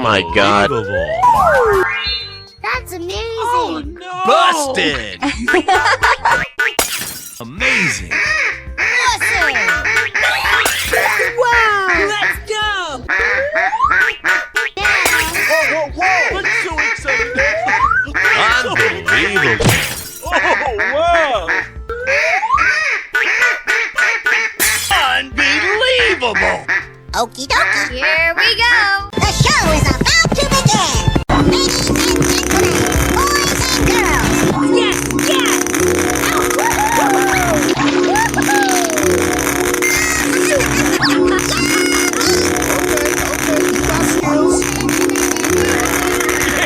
my God. That's amazing. Oh, no. Busted! Amazing! Awesome. Wow. Let's go. Yeah. Whoa. I'm so excited. Unbelievable! Oh, wow. Unbelievable! Okie dokie. Here we go. The show is about to begin. Ladies and gentlemen, boys and girls. Yes, yes.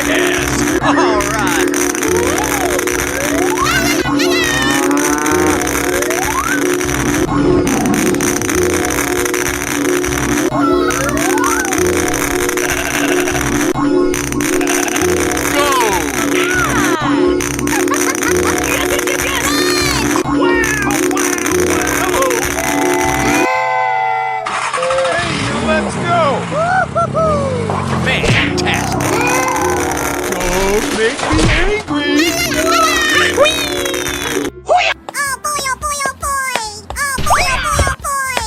Yes! All right! Let's go. Fantastic! Don't make me angry. Oh boy, oh boy, oh boy. Oh boy, oh boy, oh boy.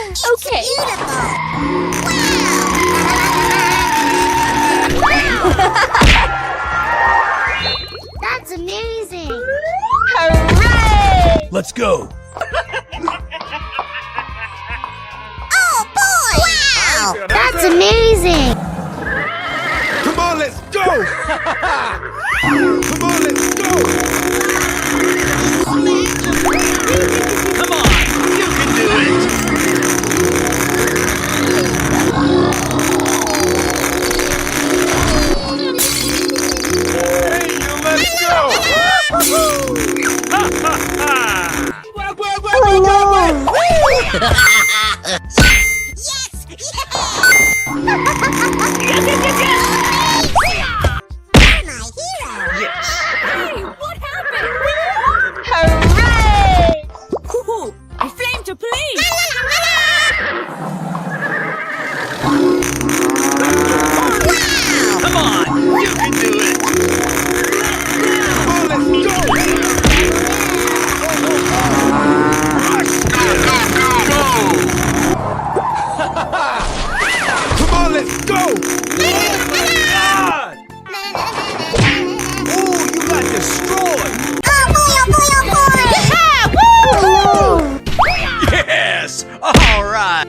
It's Okay. beautiful. Wow. That's amazing. Hooray! Let's go! Oh boy. Wow. That's amazing. Come on, let's go. Come on, let's go. Come on! You can do it! Hey, you, let's go. Yes. You're my hero. Yes! Hey, what happened? Hooray! A flame to please. Come on! You can do it! Come on, let's go. Come on, let's go. God. Oh, you got destroyed. Oh boy, oh boy, oh boy. Yes! All right!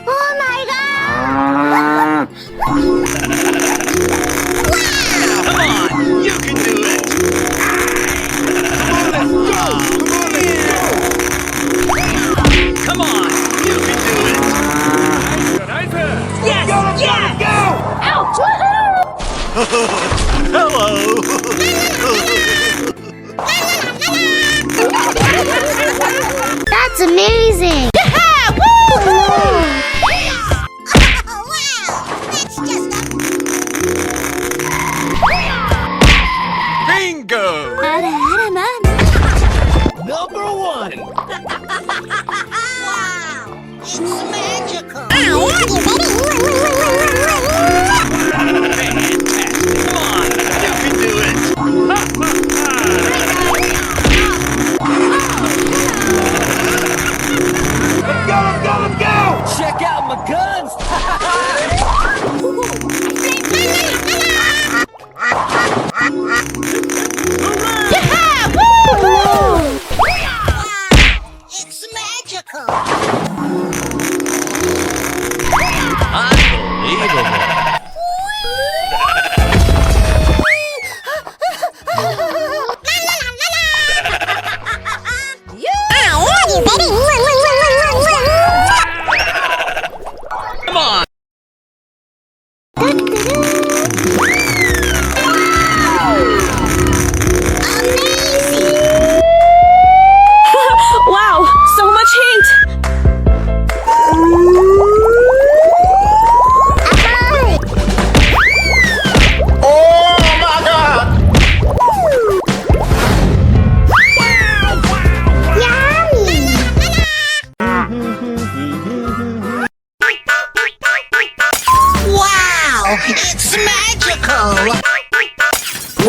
Oh my God! Come on! You can do it! Come on! You can do it! Yes, yes. Ouch! Hello! That's amazing! Oh, wow! That's just Bingo! Number one. wow! It's magical! Fantastic! Come on! You can do it!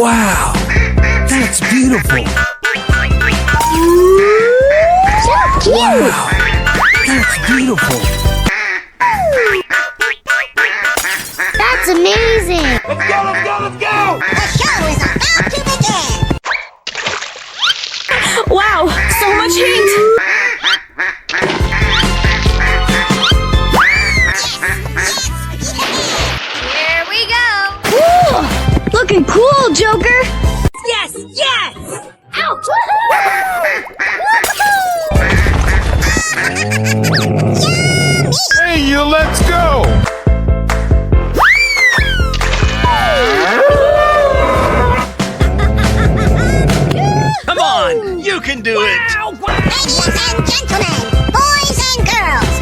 Wow, that's beautiful. So cute. Wow, that's beautiful. That's amazing. Let's go, let's go, let's go! The show is about to begin. Wow, so much heat. Here we go. Woo! Looking cool, Joker. Yes, yes. Ouch. Hey, you, let's go! Come on, you can do it. Ladies and gentlemen, boys and girls.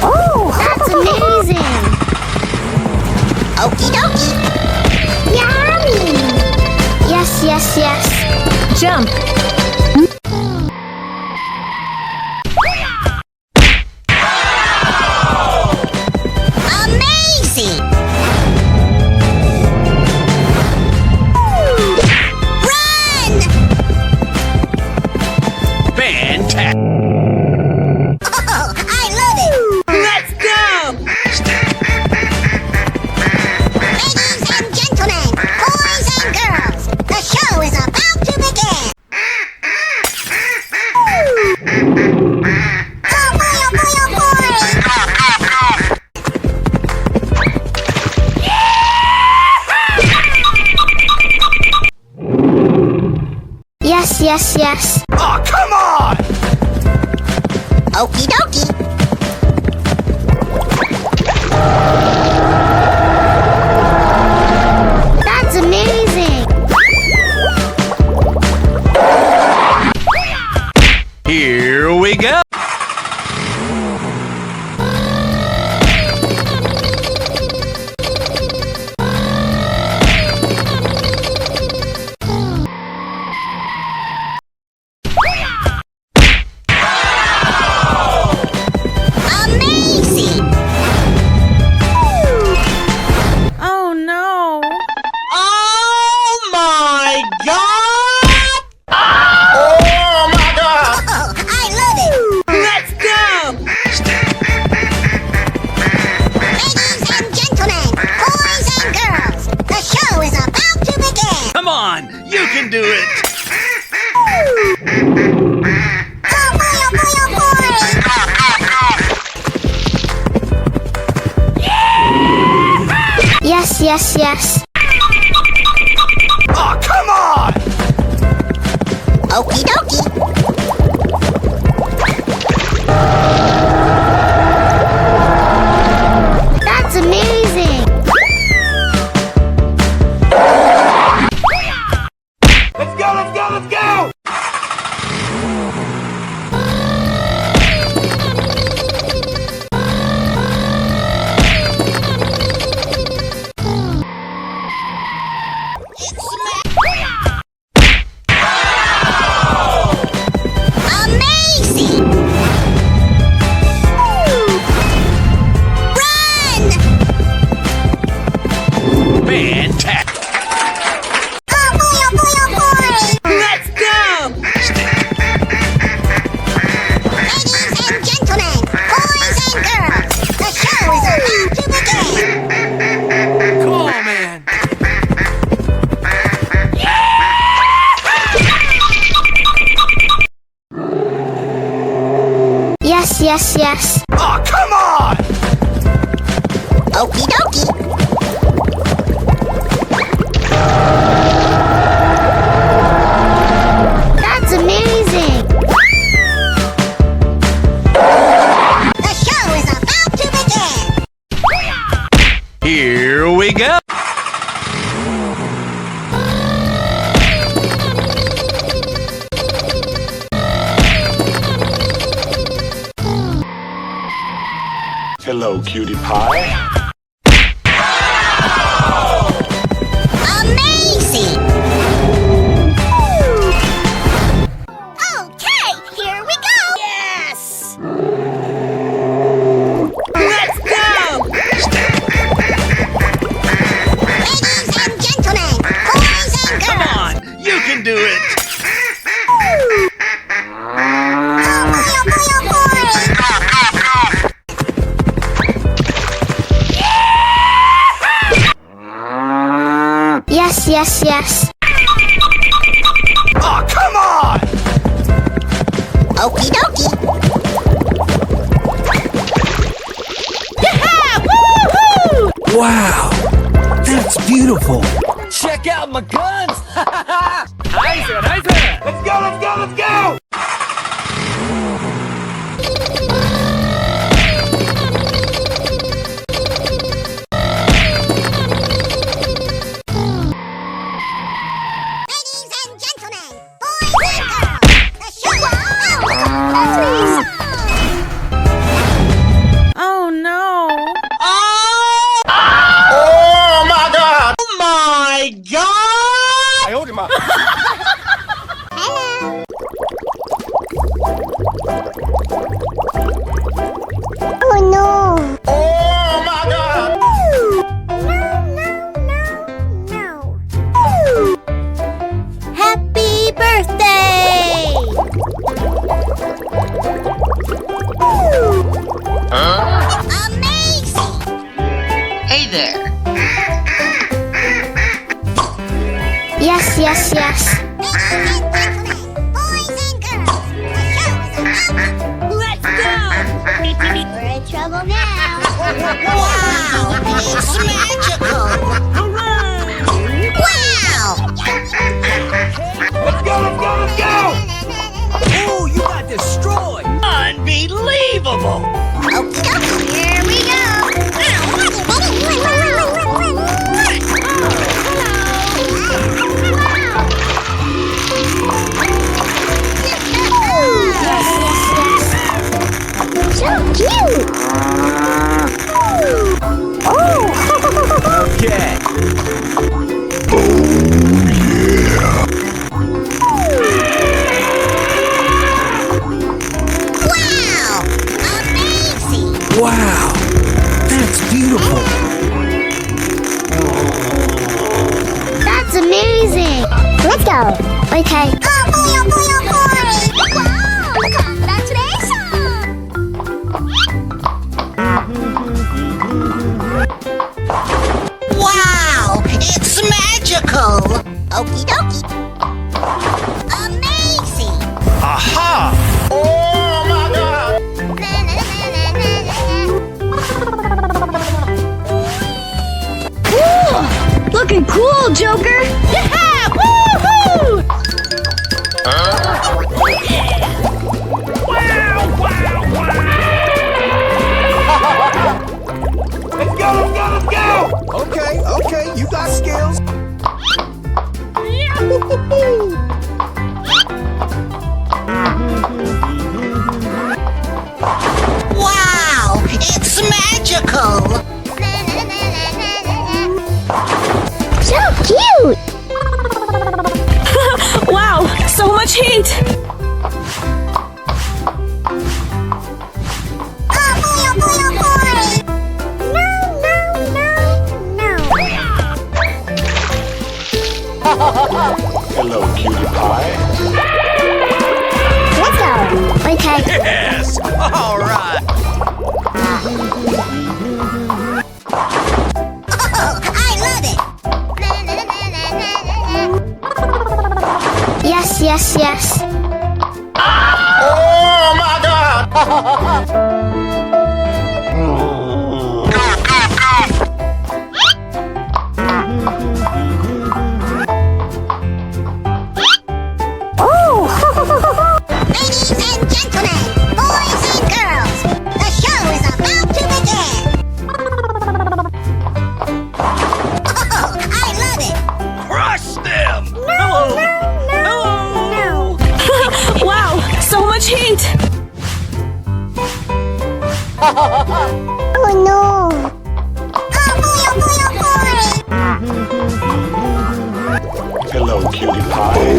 Oh, that's amazing. Okie dokie. Yummy. Yes, yes, yes. Jump. Amazing. Run! Fantastic. Oh, I love it. Let's go. Ladies and gentlemen, boys and girls, the show is about to begin. Oh boy, oh boy, oh boy. Yes, yes, yes. Oh, come on! Okie dokie. That's amazing. Here we go. Amazing. Oh no. Oh my God! Oh my God! Oh, I love it. Let's go. Ladies and gentlemen, boys and girls, the show is about to begin. Come on, you can do it. Oh boy, oh boy, oh boy. Yes, yes, yes. Oh, come on! Okie dokie. That's amazing. Let's go, let's go, let's go! Amazing. Run! Fantastic. Oh boy, oh boy, oh boy. Let's go. Ladies and gentlemen, boys and girls, the show is about to begin. Come on, man! Yes, yes, yes. Oh, come on! Okie dokie. That's amazing. The show is about to begin. Here we go. Hello, cutie pie. Amazing. Okay, here we go. Yes. yes, yes. Oh, come on! Okie dokie. Yeah! Woo-hoo! Wow, that's beautiful. Check out my guns! Nice, nice! Let's go, let's go, let's go! Ladies and gentlemen, boys and girls, the show is about to begin. Oh no! Oh my God! My God! I owed him up. Hello. Oh no. Oh my God! No. Happy birthday! Amazing! Hey there. Yes, yes, yes. Ladies and gentlemen, boys and girls, the show is about to... Let's go! We're in trouble now. Wow, it's magical. Wow! Let's go, let's go, let's go! Oh, you got destroyed! Unbelievable! Okie dokie, here we go. So cute! Oh! Okay. Wow! Amazing! Wow, that's beautiful. That's amazing! Let's go! Okay. Oh boy, oh boy, oh boy! Wow! Congratulations! Wow! It's magical! Okie dokie. Amazing! Aha! Oh my God! Looking cool, Joker! Yeah! Woo-hoo! Let's go, let's go, let's go! Okay, you got skills. Wow! It's magical! So cute! Wow! So much heat! Oh boy, oh boy, oh boy! No. Hello, cutie pie. Let's go! Okay. Yes! All right! Oh, I love it! Yes, yes, yes. Oh my God! Oh! Ladies and gentlemen, boys and girls, the show is about to begin. Oh, I love it! Crush them! Hello! Hello! Wow! So much heat! Oh no! Oh boy, oh boy, oh boy! Hello, cutie pie.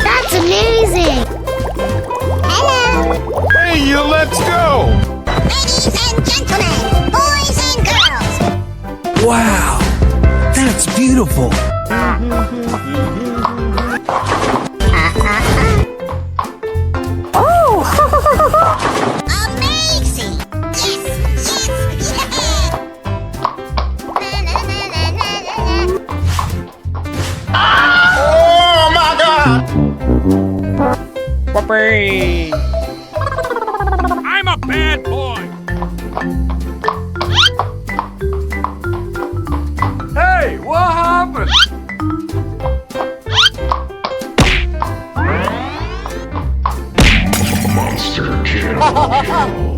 That's amazing! Hello! Hey, you, let's go! Ladies and gentlemen, boys and girls, Wow, that's beautiful. oh! Amazing! Yes, yes, yeah! Hey! I'm a bad boy! Hey, what happened? Monster kill.